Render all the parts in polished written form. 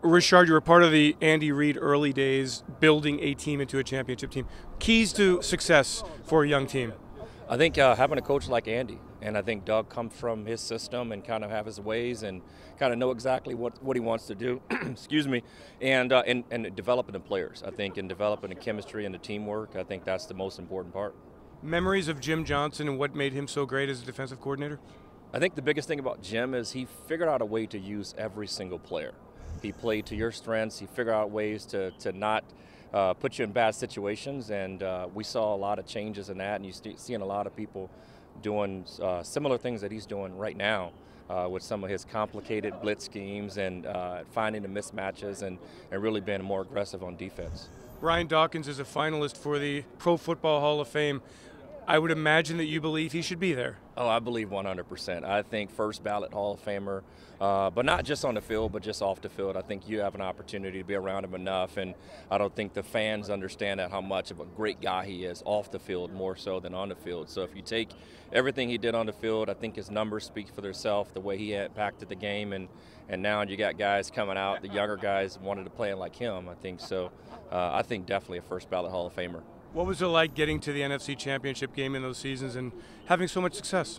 Rashard, you were part of the Andy Reid early days, building a team into a championship team. Keys to success for a young team? I think having a coach like Andy, and I think Doug comes from his system and kind of have his ways and kind of know exactly what he wants to do. Excuse me, and developing the players. I think in developing the chemistry and the teamwork, I think that's the most important part. Memories of Jim Johnson and what made him so great as a defensive coordinator? I think the biggest thing about Jim is he figured out a way to use every single player. He played to your strengths. He figured out ways to not put you in bad situations, and we saw a lot of changes in that, and you're seeing a lot of people doing similar things that he's doing right now with some of his complicated blitz schemes and finding the mismatches and really being more aggressive on defense. Brian Dawkins is a finalist for the Pro Football Hall of Fame. I would imagine that you believe he should be there. Oh, I believe 100%. I think first ballot Hall of Famer, but not just on the field, but just off the field. I think you have an opportunity to be around him enough, and I don't think the fans understand how much of a great guy he is off the field, more so than on the field. So if you take everything he did on the field, I think his numbers speak for themselves, the way he impacted the game, and now you got guys coming out, the younger guys wanted to play like him, I think. So I think definitely a first ballot Hall of Famer. What was it like getting to the NFC Championship game in those seasons and having so much success?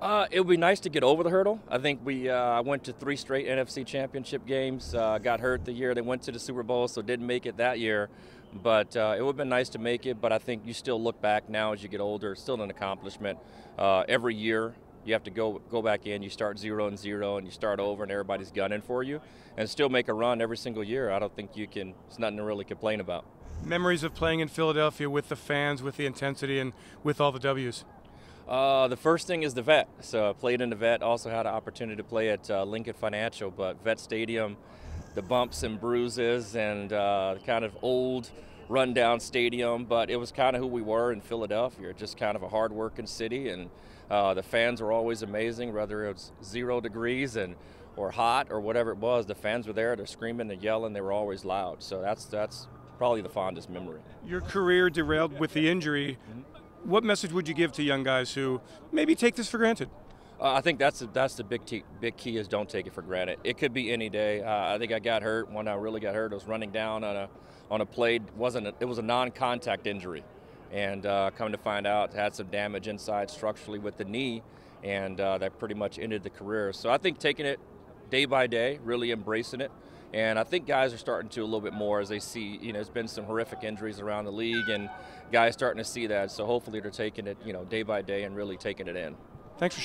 It would be nice to get over the hurdle. I think I went to 3 straight NFC Championship games, got hurt the year they went to the Super Bowl, so didn't make it that year. But it would have been nice to make it, but I think you still look back now as you get older, it's still an accomplishment. Every year you have to go back in, you start 0-0 and you start over and everybody's gunning for you, and still make a run every single year. I don't think it's nothing to really complain about. Memories of playing in Philadelphia with the fans, with the intensity, and with all the W's? The first thing is the Vet. So I played in the Vet, also had an opportunity to play at Lincoln Financial, but Vet Stadium, the bumps and bruises and kind of old rundown stadium, but it was kind of who we were in Philadelphia, just kind of a hard-working city, and the fans were always amazing, whether it was 0 degrees or hot or whatever it was. The fans were there, they're screaming, they're yelling, they were always loud. So that's probably the fondest memory. Your career derailed with the injury. What message would you give to young guys who maybe take this for granted? I think that's the big key is don't take it for granted. It could be any day. I think I got hurt. When I really got hurt, I was running down on a play. It was a non-contact injury, and come to find out, had some damage inside structurally with the knee, and that pretty much ended the career. So I think taking it day by day, really embracing it. And I think guys are starting to a little bit more as they see, there's been some horrific injuries around the league, and guys starting to see that. So hopefully they're taking it, day by day and really taking it in. Thanks, Rashard.